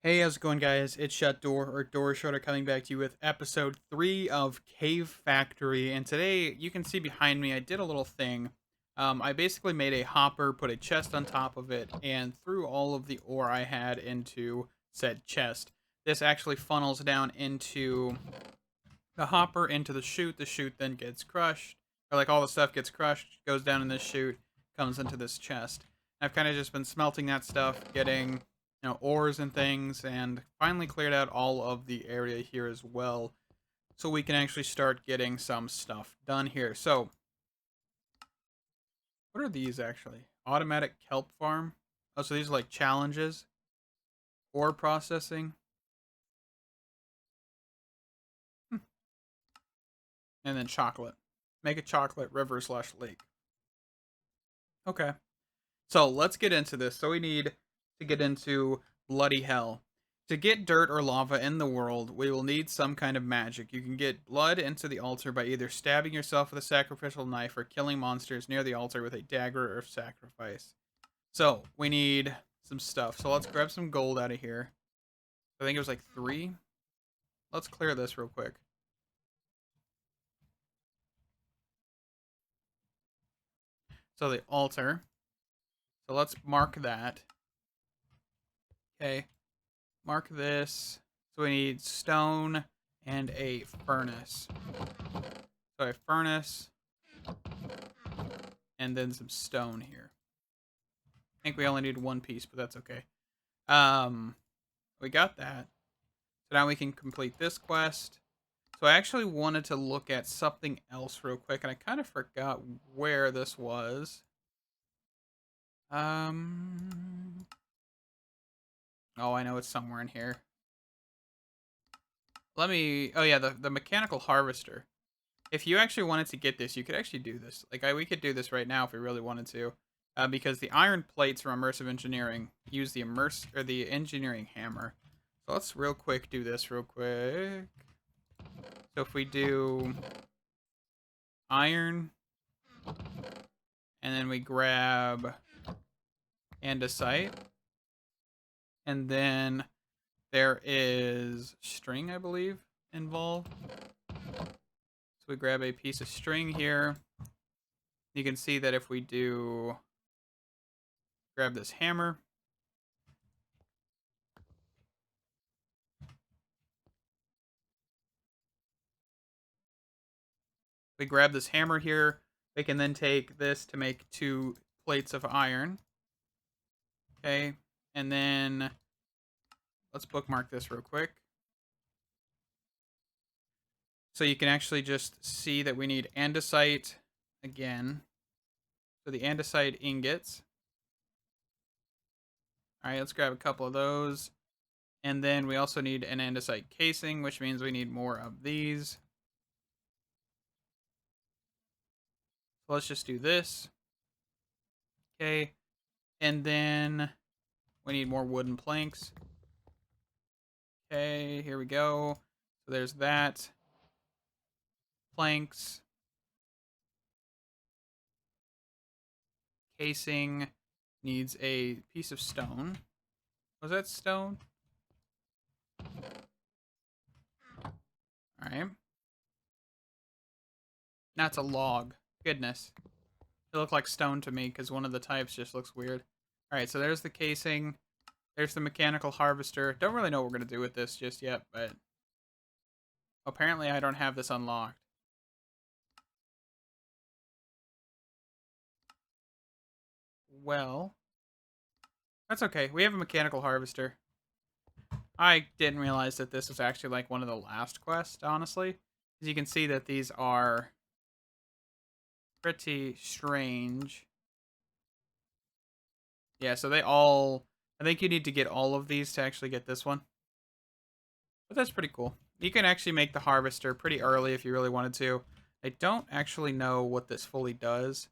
Hey, how's it going, guys? It's Shut Door or Door Shutter coming back to you with episode 3 of Cave Factory. And today, you can see behind me, I did a little thing. I basically made a hopper, put a chest on top of it, and threw all of the ore I had into said chest. This actually funnels down into the hopper, into the chute. The chute then gets crushed, or like all the stuff gets crushed, goes down in this chute, comes into this chest. I've kind of just been smelting that stuff, getting ores and things, and finally cleared out all of the area here as well, so we can actually start getting some stuff done here. So, what are these actually? Automatic Kelp Farm. Oh, so these are like challenges, ore processing, hmm. And then chocolate. Make a chocolate river slash lake. Okay. So let's get into this. So we need to get into bloody hell. To get dirt or lava in the world, we will need some kind of magic. You can get blood into the altar by either stabbing yourself with a sacrificial knife or killing monsters near the altar with a dagger or sacrifice. So we need some stuff. So let's grab some gold out of here. I think it was like 3. Let's clear this real quick. So the altar. So let's mark that. Okay. Mark this. So we need stone and a furnace. So a furnace and then some stone here. I think we only need one piece, but that's okay. Um, we got that. So now we can complete this quest. So I actually wanted to look at something else real quick, and I kind of forgot where this was. Um, oh, I know it's somewhere in here. Let me. Oh yeah, the mechanical harvester. If you actually wanted to get this, you could actually do this. Like we could do this right now if we really wanted to, because the iron plates from immersive engineering use the engineering hammer. So let's real quick do this real quick. So if we do iron, and then we grab andesite, and then there is string, I believe, involved. So we grab a piece of string here. You can see that if we do grab this hammer, we grab this hammer here. We can then take this to make 2 plates of iron. Okay, and then let's bookmark this real quick. So you can actually just see that we need andesite again. So the andesite ingots. All right, let's grab a couple of those. And then we also need an andesite casing, which means we need more of these. So let's just do this. Okay, and then we need more wooden planks. Okay, here we go. So there's that. Planks. Casing needs a piece of stone. Was that stone? Alright. That's a log. Goodness. It looked like stone to me because one of the types just looks weird. Alright, so there's the casing. There's the mechanical harvester. Don't really know what we're going to do with this just yet, but apparently I don't have this unlocked. Well, that's okay. We have a mechanical harvester. I didn't realize that this was actually like one of the last quests, honestly. As you can see that these are pretty strange. Yeah, so they all... I think you need to get all of these to actually get this one. But that's pretty cool. You can actually make the harvester pretty early if you really wanted to. I don't actually know what this fully does.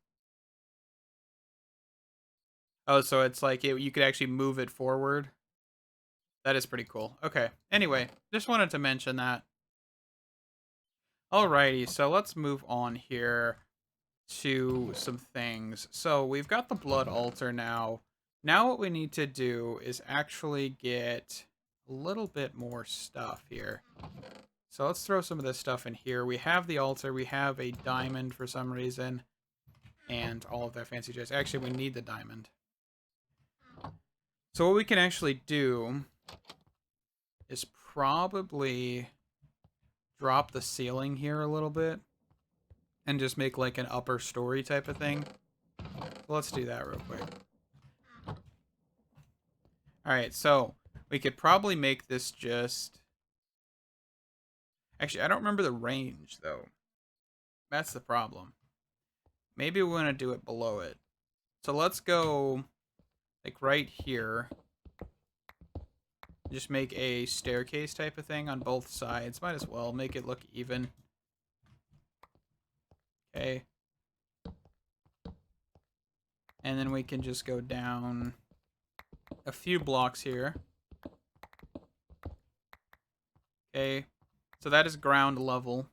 Oh, so it's like you could actually move it forward. That is pretty cool. Okay. Anyway, just wanted to mention that. Alrighty, so let's move on here to some things. So we've got the blood altar now. Now what we need to do is actually get a little bit more stuff here. So let's throw some of this stuff in here. We have the altar. We have a diamond for some reason. And all of that fancy jazz. Actually, we need the diamond. So what we can actually do is probably drop the ceiling here a little bit. And just make like an upper story type of thing. So let's do that real quick. Alright, so we could probably make this just... Actually, I don't remember the range, though. That's the problem. Maybe we want to do it below it. So let's go, like, right here. Just make a staircase type of thing on both sides. Might as well make it look even. Okay. And then we can just go down a few blocks here. Okay. So that is ground level.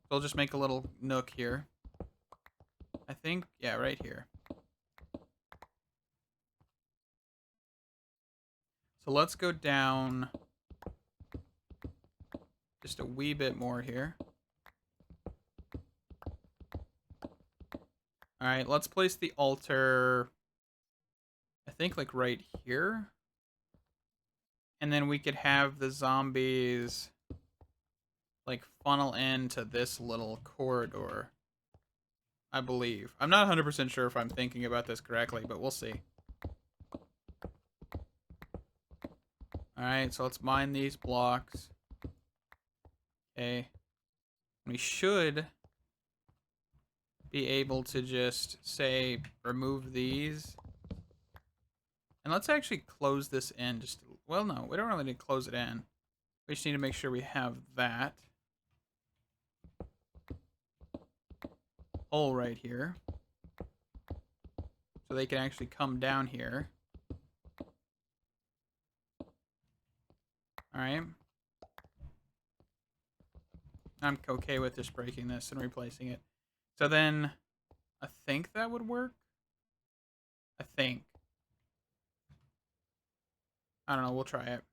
We'll just make a little nook here. I think, yeah, right here. So let's go down just a wee bit more here. Alright, let's place the altar, I think, like right here. And then we could have the zombies like funnel into this little corridor, I believe. I'm not 100% sure if I'm thinking about this correctly, but we'll see. Alright, so let's mine these blocks. Okay. We should be able to just say remove these. And let's actually close this in. Just, well, no, we don't really need to close it in. We just need to make sure we have that hole right here, so they can actually come down here. Alright. I'm okay with just breaking this and replacing it. So then, I think that would work. I think. I don't know, we'll try it.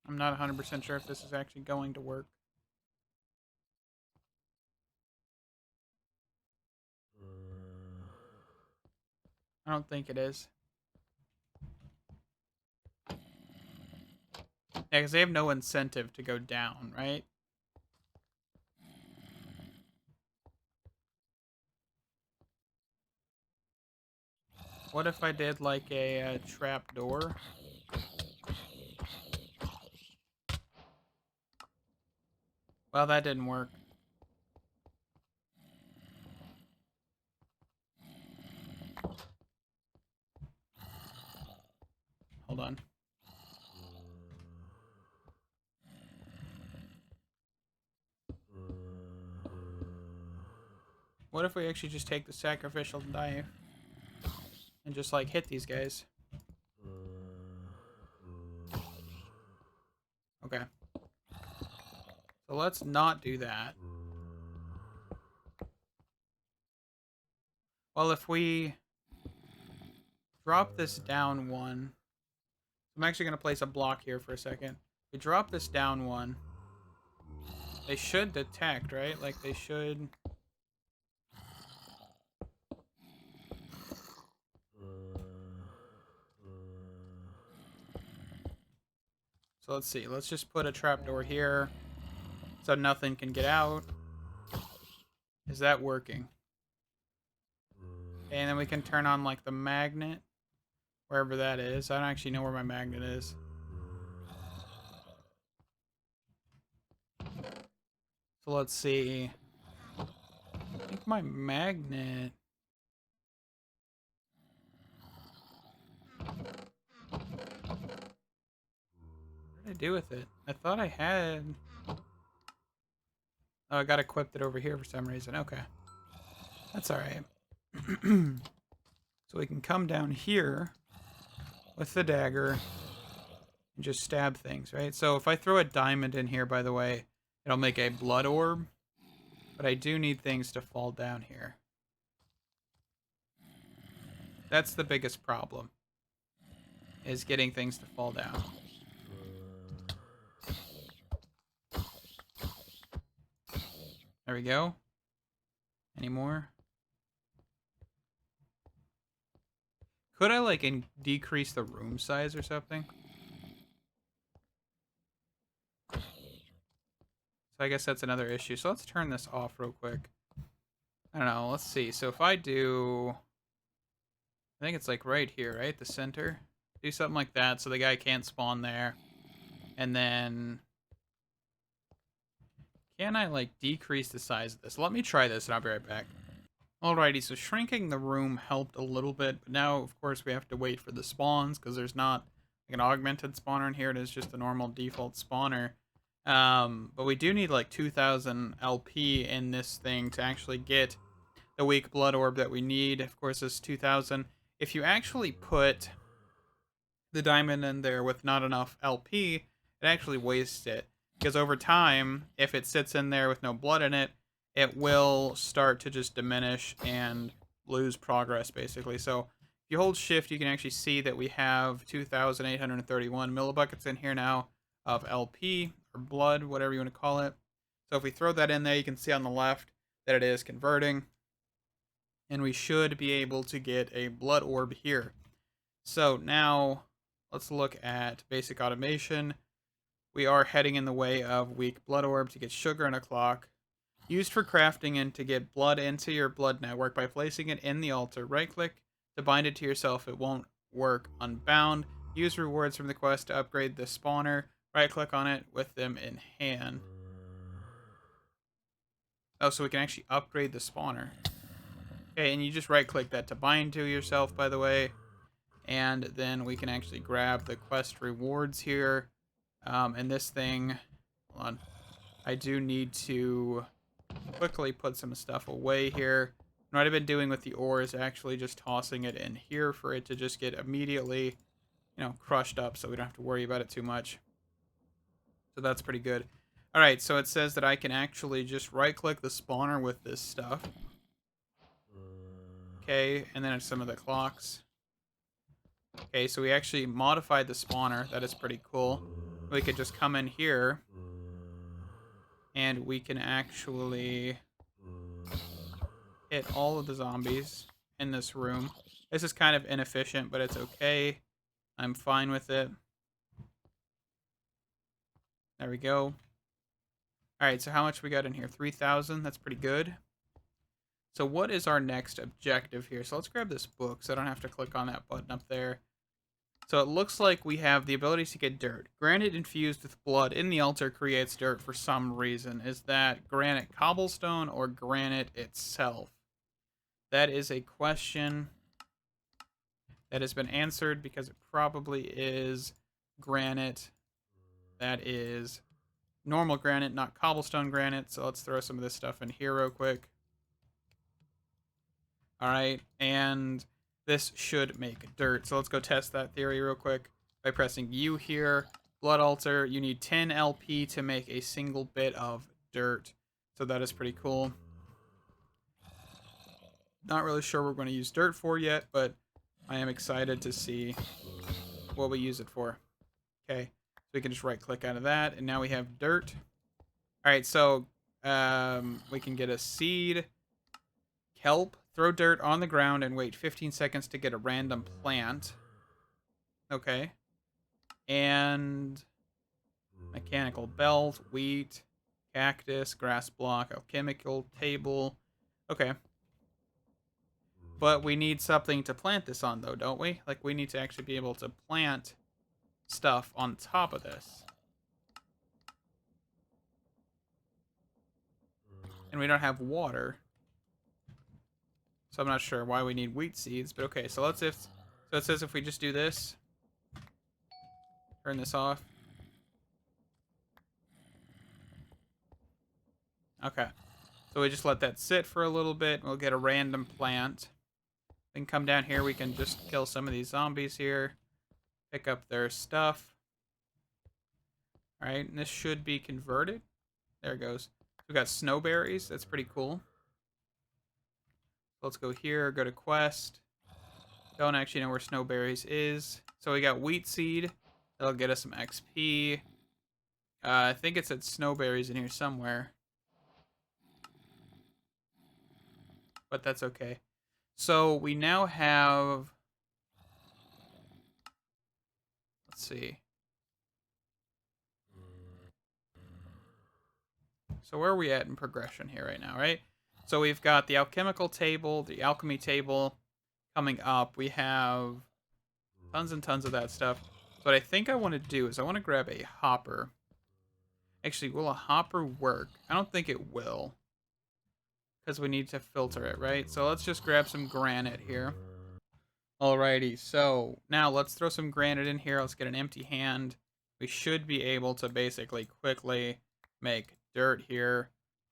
I'm not 100% sure if this is actually going to work. I don't think it is. Yeah, because they have no incentive to go down, right? What if I did like a trap door? Well, that didn't work. Hold on. What if we actually just take the sacrificial knife and just like hit these guys? Okay. So let's not do that. Well, if we drop this down one, I'm actually going to place a block here for a second. We drop this down one. They should detect, right? Like they should. So let's see. Let's just put a trapdoor here so nothing can get out. Is that working? Okay, and then we can turn on like the magnet, wherever that is. I don't actually know where my magnet is. So let's see. I think my magnet... What did I do with it? I thought I had... Oh, I got equipped it over here for some reason. Okay. That's alright. So we can come down here with the dagger and just stab things, right? So if I throw a diamond in here, by the way, It'll make a blood orb. But I do need things to fall down here. That's the biggest problem, is getting things to fall down. There we go. Any more? Could I, like, decrease the room size or something? So I guess that's another issue. So let's turn this off real quick. I don't know. Let's see. So if I do... I think it's, like, right here, right? The center. Do something like that so the guy can't spawn there. And then... Can I, like, decrease the size of this? Let me try this and I'll be right back. Alrighty, so shrinking the room helped a little bit, but now, of course, we have to wait for the spawns, because there's not like an augmented spawner in here. It is just a normal default spawner. But we do need, like, 2,000 LP in this thing to actually get the weak blood orb that we need. Of course, this 2,000. If you actually put the diamond in there with not enough LP, it actually wastes it. Because over time, if it sits in there with no blood in it, it will start to just diminish and lose progress, basically. So if you hold shift, you can actually see that we have 2,831 millibuckets in here now of LP, or blood, whatever you want to call it. So if we throw that in there, you can see on the left that it is converting. And we should be able to get a blood orb here. So now, let's look at basic automation. We are heading in the way of weak blood orb to get sugar and a clock. Used for crafting and to get blood into your blood network by placing it in the altar. Right-click to bind it to yourself. It won't work unbound. Use rewards from the quest to upgrade the spawner. Right-click on it with them in hand. Oh, so we can actually upgrade the spawner. Okay, and you just right-click that to bind to yourself, by the way. And then we can actually grab the quest rewards here. And this thing... Hold on. I do need to... quickly put some stuff away here. What I've been doing with the ore is actually just tossing it in here for it to just get immediately, crushed up, so we don't have to worry about it too much. So that's pretty good. Alright, so it says that I can actually just right-click the spawner with this stuff. Okay, and then it's some of the clocks. Okay, so we actually modified the spawner. That is pretty cool. We could just come in here, and we can actually hit all of the zombies in this room. This is kind of inefficient, but it's okay. I'm fine with it. There we go. Alright, so how much we got in here? 3,000. That's pretty good. So what is our next objective here? So let's grab this book so I don't have to click on that button up there. So it looks like we have the ability to get dirt. Granite infused with blood in the altar creates dirt for some reason. Is that granite cobblestone or granite itself? That is a question that has been answered because it probably is granite. That is normal granite, not cobblestone granite. So let's throw some of this stuff in here real quick. Alright, and this should make dirt. So let's go test that theory real quick by pressing U here. Blood altar, you need 10 LP to make a single bit of dirt. So that is pretty cool. Not really sure what we're going to use dirt for yet, but I am excited to see what we use it for. Okay, so we can just right click out of that, and now we have dirt. Alright, so we can get a seed. Kelp. Throw dirt on the ground and wait 15 seconds to get a random plant. Okay. And mechanical belt, wheat, cactus, grass block, alchemical table. Okay. But we need something to plant this on, though, don't we? Like, we need to actually be able to plant stuff on top of this. And we don't have water. So I'm not sure why we need wheat seeds, but okay. So so it says if we just do this, turn this off. Okay. So we just let that sit for a little bit. We'll get a random plant. Then come down here. We can just kill some of these zombies here. Pick up their stuff. All right, and this should be converted. There it goes. We got snowberries. That's pretty cool. Let's go here, go to quest. Don't actually know where snowberries is. So we got wheat seed. That'll get us some XP. I think it said snowberries in here somewhere. But that's okay. So we now have... Let's see. So where are we at in progression here right now, right? So we've got the alchemical table, the alchemy table coming up. We have tons and tons of that stuff. So what I think I want to do is I want to grab a hopper. Actually, will a hopper work? I don't think it will. Because we need to filter it, right? So let's just grab some granite here. Alrighty, so now let's throw some granite in here. Let's get an empty hand. We should be able to basically quickly make dirt here.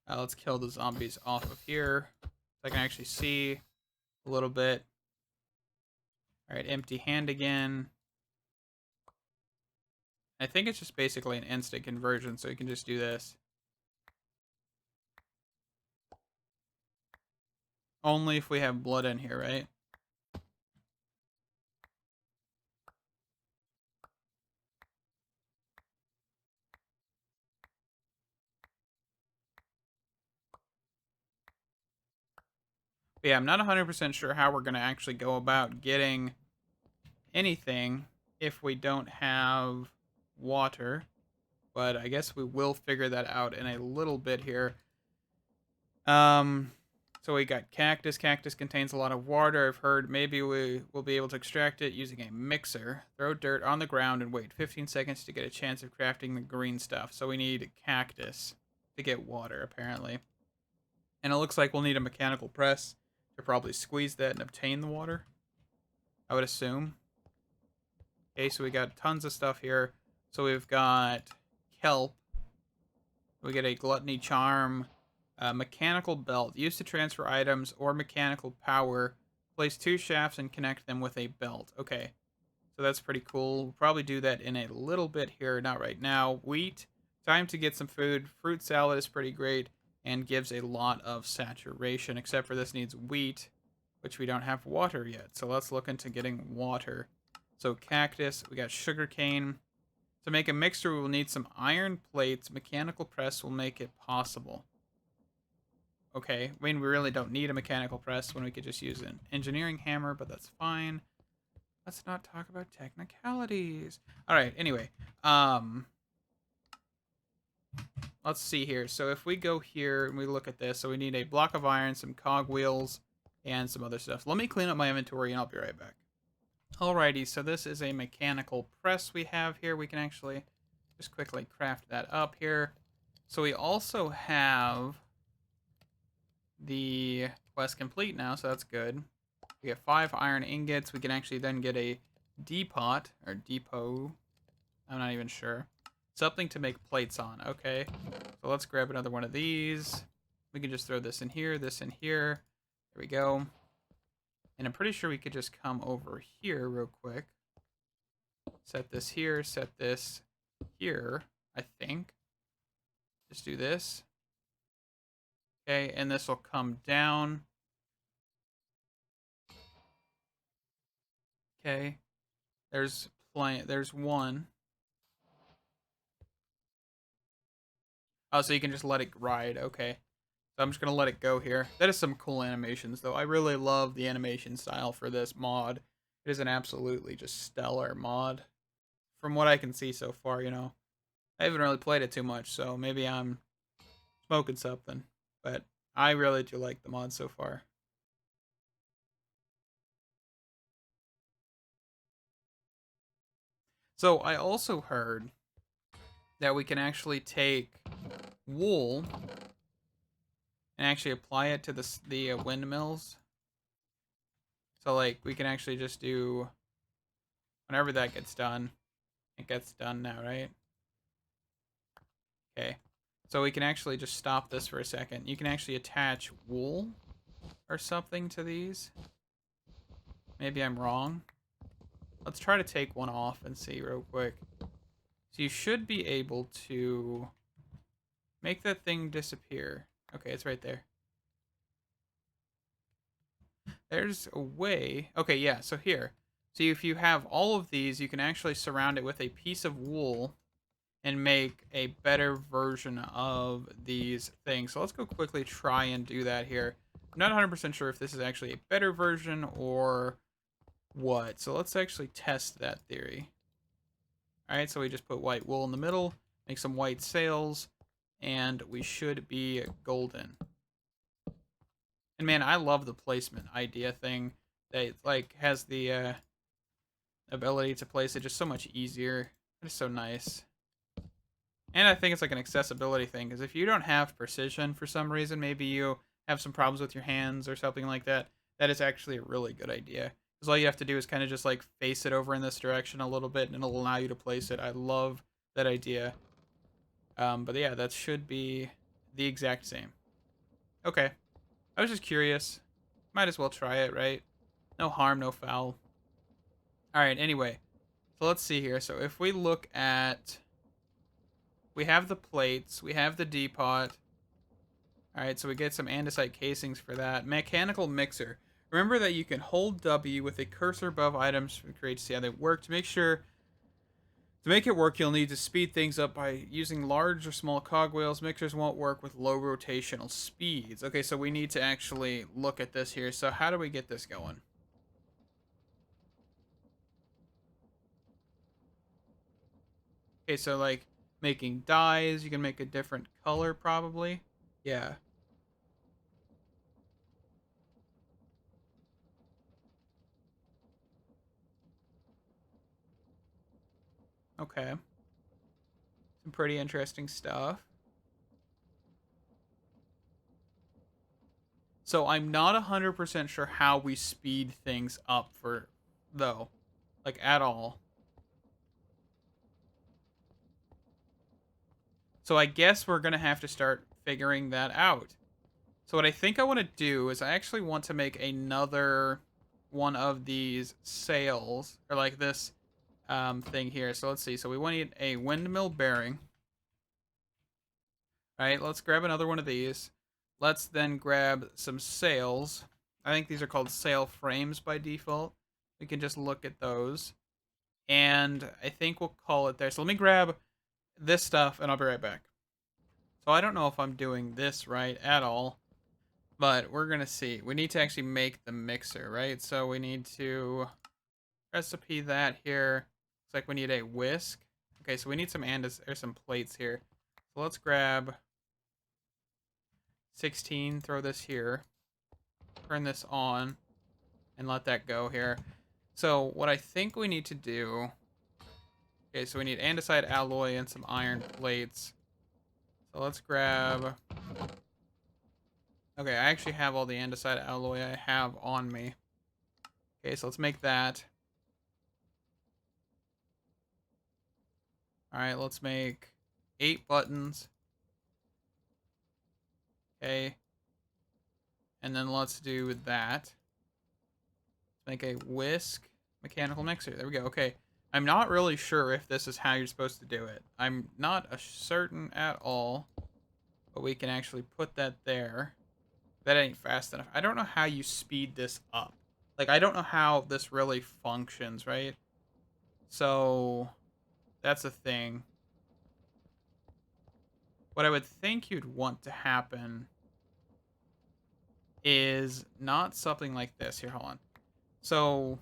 Let's kill the zombies off of here. So I can actually see a little bit. Alright, empty hand again. I think it's just basically an instant conversion, so you can just do this. Only if we have blood in here, right? But yeah, I'm not 100% sure how we're going to actually go about getting anything if we don't have water. But I guess we will figure that out in a little bit here. So we got cactus. Cactus contains a lot of water. I've heard maybe we will be able to extract it using a mixer. Throw dirt on the ground and wait 15 seconds to get a chance of crafting the green stuff. So we need cactus to get water, apparently. And it looks like we'll need a mechanical press to probably squeeze that and obtain the water, I would assume. Okay, so we got tons of stuff here. So we've got kelp. We get a gluttony charm. Mechanical belt. Used to transfer items or mechanical power. Place 2 shafts and connect them with a belt. Okay, so that's pretty cool. We'll probably do that in a little bit here, not right now. Wheat. Time to get some food. Fruit salad is pretty great and gives a lot of saturation, except for this needs wheat, which we don't have water yet. So let's look into getting water. So cactus, we got sugarcane. To make a mixture, we will need some iron plates. Mechanical press will make it possible. Okay, I mean, we really don't need a mechanical press when we could just use an engineering hammer, but that's fine. Let's not talk about technicalities. All right, anyway, let's see here. So if we go here and we look at this, so we need a block of iron, some cogwheels, and some other stuff. Let me clean up my inventory and I'll be right back. Alrighty, so this is a mechanical press we have here. We can actually just quickly craft that up here. So we also have the quest complete now, so that's good. We get 5 iron ingots. We can actually then get a depot, or depot. I'm not even sure. Something to make plates on. Okay, so let's grab another one of these. We can just throw this in here, this in here. There we go. And I'm pretty sure we could just come over here real quick. Set this here, set this here, I think. Just do this. Okay, and this will come down. Okay. There's one. Oh, so you can just let it ride. Okay. So I'm just going to let it go here. That is some cool animations, though. I really love the animation style for this mod. It is an absolutely just stellar mod. From what I can see so far, you know. I haven't really played it too much, so maybe I'm smoking something. But I really do like the mod so far. So I also heard that we can actually take wool and actually apply it to the windmills. So like we can actually just do whenever that gets done. It gets done now, right? Okay. So we can actually just stop this for a second. You can actually attach wool or something to these. Maybe I'm wrong. Let's try to take one off and see real quick. So you should be able to Make that thing disappear. Okay, it's right there. There's a way. Okay, yeah, so here. So if you have all of these, you can actually surround it with a piece of wool and make a better version of these things. So let's go quickly try and do that here. I'm not 100% sure if this is actually a better version or what. So let's actually test that theory. All right, so we just put white wool in the middle, make some white sails, and we should be golden. And man, I love the placement idea thing that like has the ability to place it just so much easier. It's so nice. And I think it's like an accessibility thing because if you don't have precision for some reason, maybe you have some problems with your hands or something like that, that is actually a really good idea. Because all you have to do is kind of just like face it over in this direction a little bit and it'll allow you to place it. I love that idea. But yeah, that should be the exact same. Okay. I was just curious. Might as well try it, right? No harm, no foul. Alright, anyway. So let's see here. So if we look at... We have the plates. We have the depot. Alright, so we get some andesite casings for that. Mechanical mixer. Remember that you can hold W with a cursor above items to create see how they work. To make it work, you'll need to speed things up by using large or small cogwheels. Mixers won't work with low rotational speeds. Okay, so we need to actually look at this here. So how do we get this going? Okay, so like making dyes, you can make a different color probably. Yeah. Okay. Some pretty interesting stuff. So I'm not 100% sure how we speed things up for though. Like at all. So I guess we're going to have to start figuring that out. So what I think I want to do is I actually want to make another one of these sails or like this thing here. So let's see. So we want a windmill bearing. All right, let's grab another one of these. Let's then grab some sails. I think these are called sail frames by default. We can just look at those. And I think we'll call it there. So let me grab this stuff and I'll be right back. So I don't know if I'm doing this right at all, but we're going to see. We need to actually make the mixer, right? So we need to recipe that here. Looks like we need a whisk. Okay, so we need some plates here. So let's grab 16, throw this here, turn this on, and let that go here. So what I think we need to do... Okay, so we need andesite alloy and some iron plates. So let's grab... Okay, I actually have all the andesite alloy I have on me. Okay, so let's make that. Alright, let's make 8 buttons. Okay. And then let's do that. Let's make a whisk mechanical mixer. There we go. Okay. I'm not really sure if this is how you're supposed to do it. I'm not certain at all. But we can actually put that there. That ain't fast enough. I don't know how you speed this up. Like, I don't know how this really functions, right? So, that's a thing. What I would think you'd want to happen is not something like this. Here, hold on. So,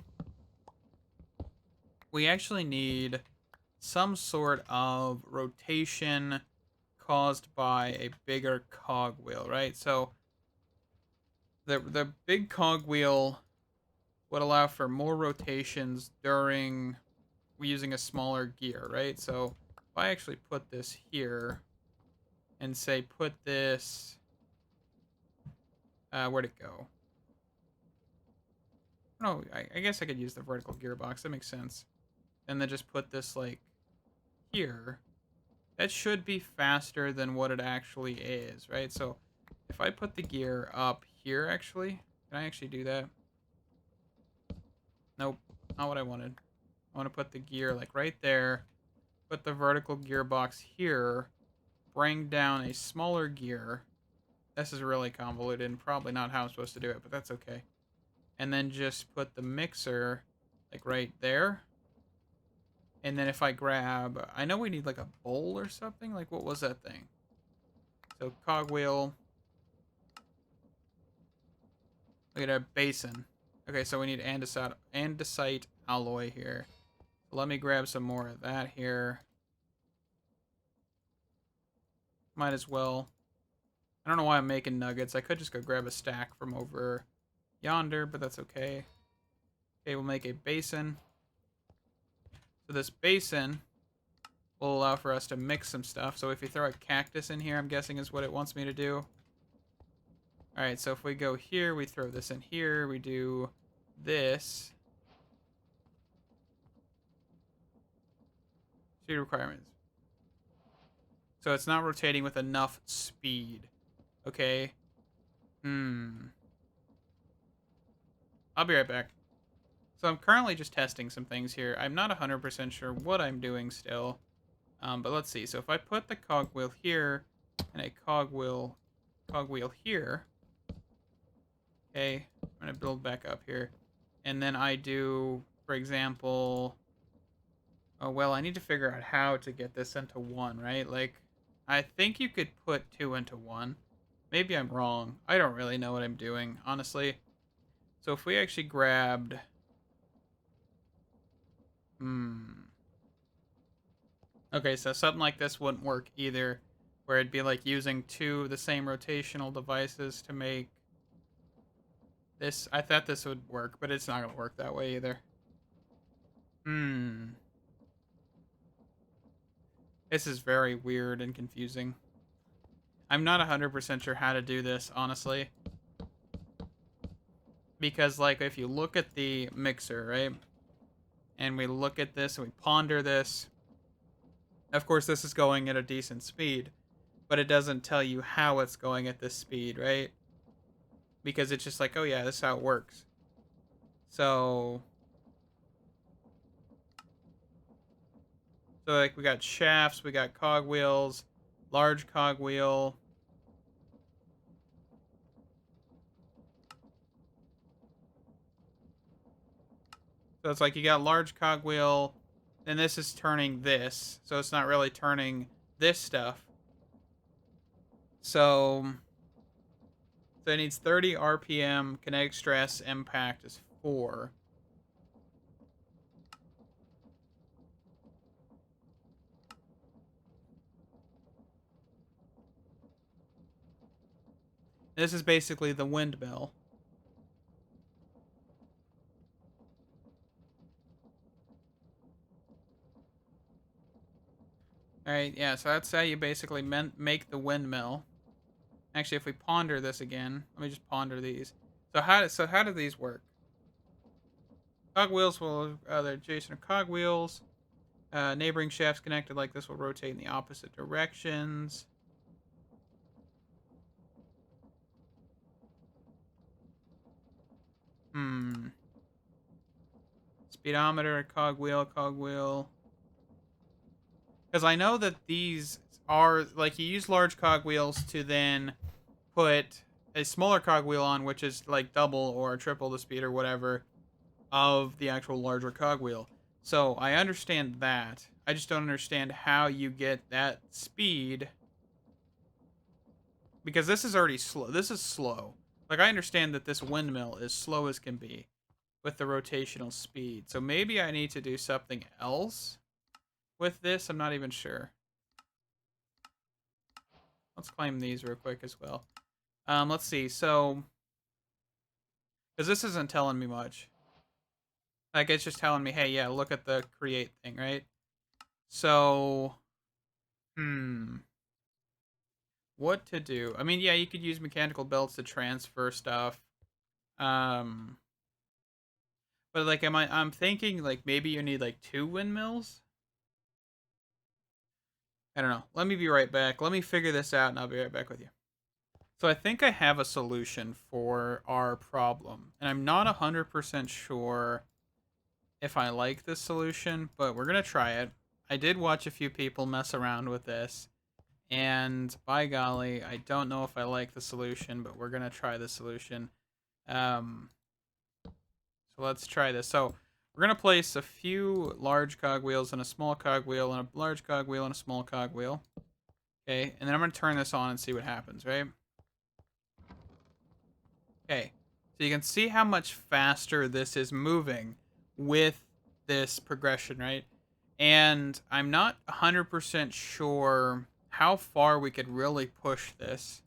we actually need some sort of rotation caused by a bigger cogwheel, right? So, the big cogwheel would allow for more rotations during using a smaller gear, right? So if I actually put this here and say put this, where'd it go? No, I guess I could use the vertical gearbox. That makes sense. And then just put this like here. That should be faster than what it actually is, right? So if I put the gear up here, actually, can I actually do that? Nope, not what I wanted. I want to put the gear like right there. Put the vertical gearbox here. bring down a smaller gear. This is really convoluted and probably not how I'm supposed to do it, but that's okay. And then just put the mixer like right there. And then if I grab, I know we need like a bowl or something. Like, what was that thing? So cogwheel. Look at a basin. Okay, so we need andesite alloy here. So let me grab some more of that here. Might as well. I don't know why I'm making nuggets. I could just go grab a stack from over yonder, but that's okay. Okay, we'll make a basin. So this basin will allow for us to mix some stuff. So if you throw a cactus in here, I'm guessing is what it wants me to do. Alright, so if we go here, we throw this in here, we do this. Speed requirements. So it's not rotating with enough speed. Okay. I'll be right back. So I'm currently just testing some things here. I'm not 100% sure what I'm doing still. But let's see. So if I put the cogwheel here and a cogwheel here. Okay. I'm going to build back up here. And then I do, for example... Oh, well, I need to figure out how to get this into one, right? Like, I think you could put two into one. Maybe I'm wrong. I don't really know what I'm doing, honestly. So if we actually grabbed... Okay, so something like this wouldn't work either, where it'd be like using two of the same rotational devices to make this. I thought this would work, but it's not going to work that way either. This is very weird and confusing. I'm not 100% sure how to do this, honestly. Because, like, if you look at the mixer, right? And we look at this and we ponder this. Of course, this is going at a decent speed. But it doesn't tell you how it's going at this speed, right? Because it's just like, oh yeah, this is how it works. So like, we got shafts, we got cogwheels, large cogwheel. So it's like you got large cogwheel, and this is turning this. So it's not really turning this stuff. So it needs 30 RPM, kinetic stress, impact is 4. This is basically the windmill. Alright, yeah, so that's how you basically make the windmill. Actually, if we ponder this again, let me just ponder these. So how do these work? Cogwheels will, they're adjacent to cogwheels. Neighboring shafts connected like this will rotate in the opposite directions. Speedometer, cogwheel. Because I know that these are, like, you use large cogwheels to then put a smaller cogwheel on, which is like double or triple the speed or whatever of the actual larger cogwheel. So I understand that. I just don't understand how you get that speed. Because this is already slow. This is slow. Like, I understand that this windmill is slow as can be with the rotational speed. So maybe I need to do something else with this. I'm not even sure. Let's claim these real quick as well. Let's see. So, because this isn't telling me much. Like, it's just telling me, hey, yeah, look at the create thing, right? So, what to do? I mean, yeah, you could use mechanical belts to transfer stuff. But like, I'm thinking like maybe you need like 2 windmills. I don't know. Let me be right back. Let me figure this out, and I'll be right back with you. So I think I have a solution for our problem, and I'm not 100% sure if I like this solution, but we're gonna try it. I did watch a few people mess around with this, And by golly, I don't know if I like the solution, but we're going to try the solution. Um, so let's try this. So we're going to place a few large cogwheels and a small cogwheel and a large cogwheel and a small cogwheel. Okay, and then I'm going to turn this on and see what happens, right? Okay, so you can see how much faster this is moving with this progression, right? And I'm not 100% sure how far we could really push this.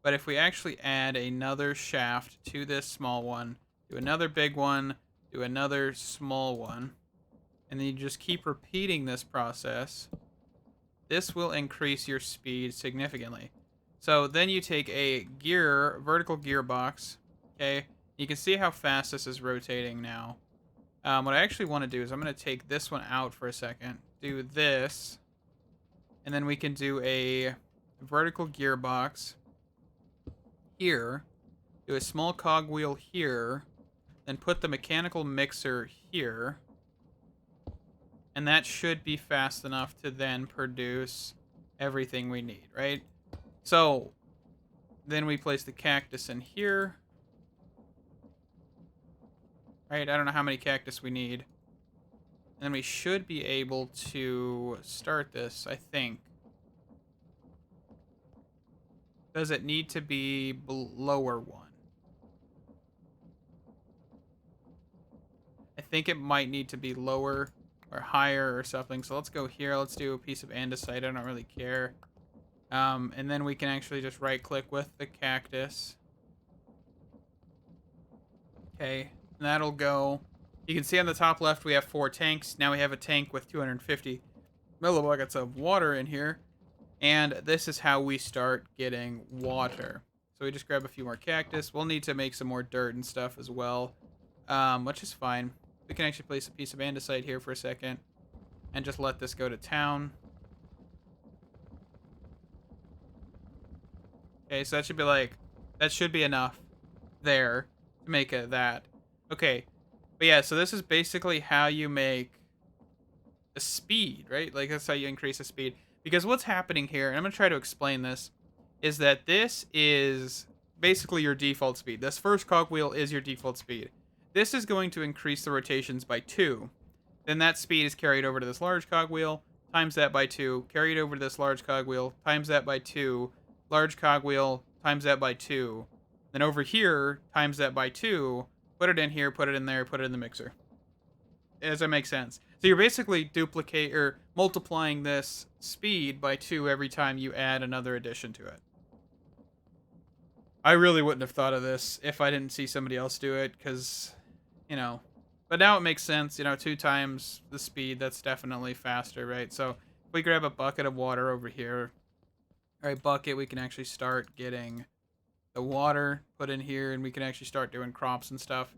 But if we actually add another shaft to this small one, do another big one, do another small one, and then you just keep repeating this process, this will increase your speed significantly. So then you take a vertical gearbox, okay? You can see how fast this is rotating now. What I actually want to do is I'm going to take this one out for a second, do this, and then we can do a vertical gearbox here, do a small cogwheel here, then put the mechanical mixer here, and that should be fast enough to then produce everything we need, right? So then we place the cactus in here, right? I don't know how many cactus we need. And then we should be able to start this, I think. Does it need to be lower one? I think it might need to be lower or higher or something. So let's go here. Let's do a piece of andesite. I don't really care. And then we can actually just right click with the cactus. Okay, and that'll go. You can see on the top left we have 4 tanks. Now we have a tank with 250 millibuckets of water in here. And this is how we start getting water. So we just grab a few more cactus. We'll need to make some more dirt and stuff as well, which is fine. We can actually place a piece of andesite here for a second and just let this go to town. Okay, so that should be enough there to make it that. Okay, but yeah, so this is basically how you make a speed, right? Like, that's how you increase the speed. Because what's happening here, and I'm going to try to explain this, is that this is basically your default speed. This first cogwheel is your default speed. This is going to increase the rotations by 2. Then that speed is carried over to this large cogwheel, times that by 2, carried over to this large cogwheel, times that by 2, large cogwheel, times that by 2. Then over here, times that by 2, put it in here, put it in there, put it in the mixer. Does that make sense? So you're basically multiplying this speed by 2 every time you add another addition to it. I really wouldn't have thought of this if I didn't see somebody else do it, because, but now it makes sense. 2 times the speed, that's definitely faster, right? So if we grab a bucket of water over here, all right, bucket, we can actually start getting the water put in here, and we can actually start doing crops and stuff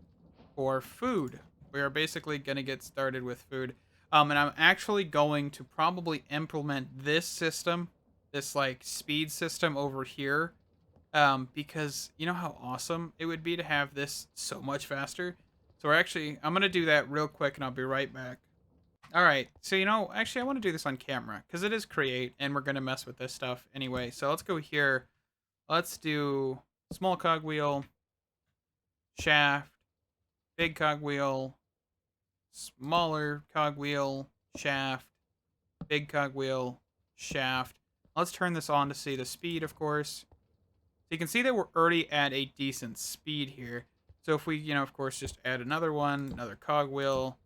for food. We are basically going to get started with food. And I'm actually going to probably implement this system, this like speed system over here, because you know how awesome it would be to have this so much faster. So I'm going to do that real quick and I'll be right back. All right. So, actually I want to do this on camera because it is create and we're going to mess with this stuff anyway. So let's go here. Let's do small cogwheel, shaft, big cogwheel, smaller cogwheel, shaft, big cogwheel, shaft. Let's turn this on to see the speed, of course. So you can see that we're already at a decent speed here. So if we, of course, just add another one, another cogwheel,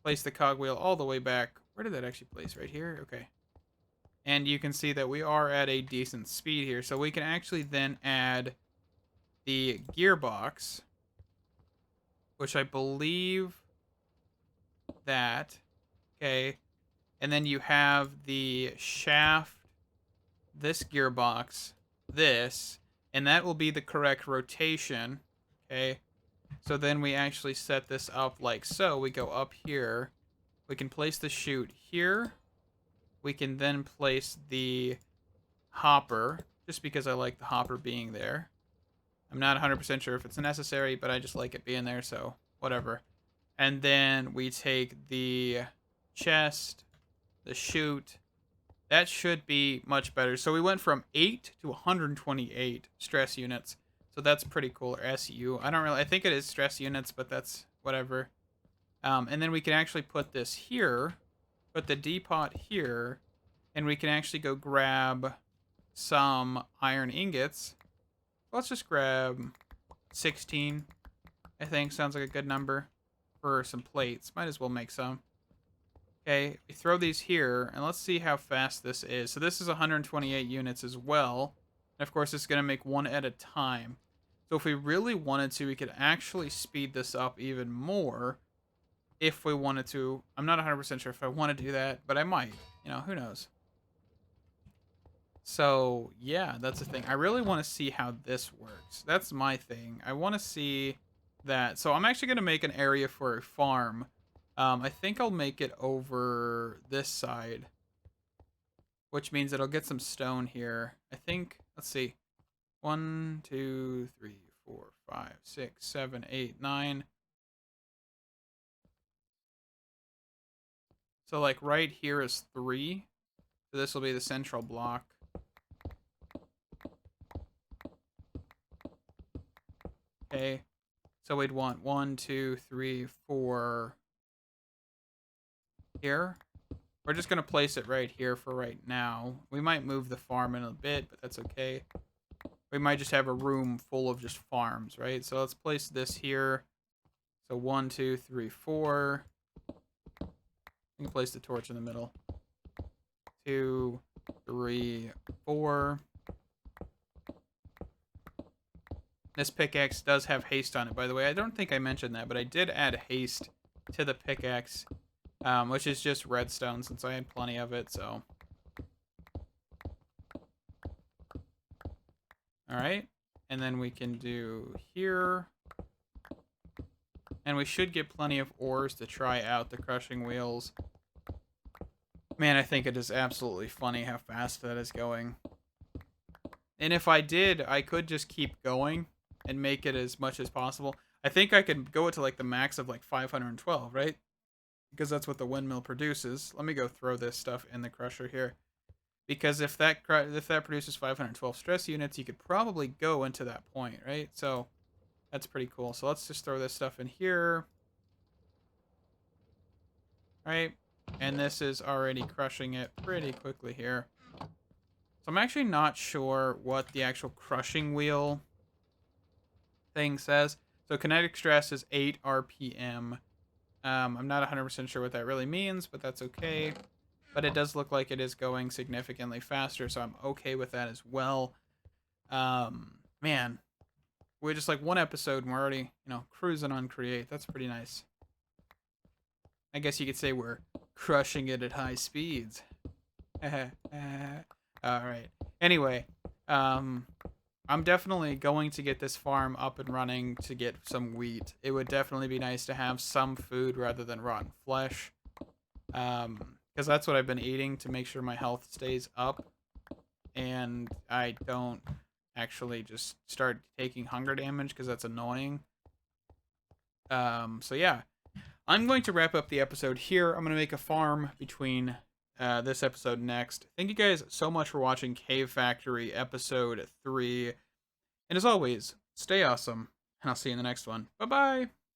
place the cogwheel all the way back. Where did that actually place? Right here? Okay. And you can see that we are at a decent speed here. So we can actually then add the gearbox, which I believe that, okay, and then you have the shaft, this gearbox, this, and that will be the correct rotation, okay? So then we actually set this up like so. We go up here, we can place the chute here, we can then place the hopper, just because I like the hopper being there. I'm not 100% sure if it's necessary, but I just like it being there, so whatever. And then we take the chest, the chute, That should be much better. So we went from 8 to 128 stress units. So that's pretty cool. Or SU. I think it is stress units, but that's whatever. And then we can actually put this here, put the depot here, and we can actually go grab some iron ingots. Let's just grab 16, I think. Sounds like a good number for some plates. Might as well make some. Okay, we throw these here, and let's see how fast this is. So this is 128 units as well. And of course, it's going to make one at a time. So if we really wanted to, we could actually speed this up even more if we wanted to. I'm not 100% sure if I want to do that, but I might. You know, who knows? So, yeah, that's the thing. I really want to see how this works. That's my thing. I want to see that. So I'm actually going to make an area for a farm. I think I'll make it over this side, which means it'll get some stone here. I think, let's see. 1, 2, 3, 4, 5, 6, 7, 8, 9. So, like, right here is 3. So this will be the central block. Okay. So we'd want 1, 2, 3, 4 here. We're just going to place it right here for right now. We might move the farm in a bit, but that's okay. We might just have a room full of just farms, right? So let's place this here. So 1, 2, 3, 4. We can place the torch in the middle. 2, 3, 4. This pickaxe does have haste on it, by the way. I don't think I mentioned that, but I did add haste to the pickaxe, which is just redstone since I had plenty of it, so. Alright, and then we can do here. And we should get plenty of ores to try out the crushing wheels. Man, I think it is absolutely funny how fast that is going. And if I did, I could just keep going and make it as much as possible. I think I could go to like the max of like 512, right? Because that's what the windmill produces. Let me go throw this stuff in the crusher here. Because if that produces 512 stress units, you could probably go into that point, right? So that's pretty cool. So let's just throw this stuff in here. Right? And this is already crushing it pretty quickly here. So I'm actually not sure what the actual crushing wheel thing says. So kinetic stress is 8 RPM. I'm not 100% sure what that really means, but that's okay. But it does look like it is going significantly faster, so I'm okay with that as well. Man, we're just like one episode and we're already, cruising on create. That's pretty nice. I guess you could say we're crushing it at high speeds. Alright. Anyway, I'm definitely going to get this farm up and running to get some wheat. It would definitely be nice to have some food rather than rotten flesh. Because that's what I've been eating to make sure my health stays up. And I don't actually just start taking hunger damage because that's annoying. So yeah. I'm going to wrap up the episode here. I'm going to make a farm between this episode next. Thank you guys so much for watching Cave Factory episode 3. And as always, stay awesome, and I'll see you in the next one. Bye-bye!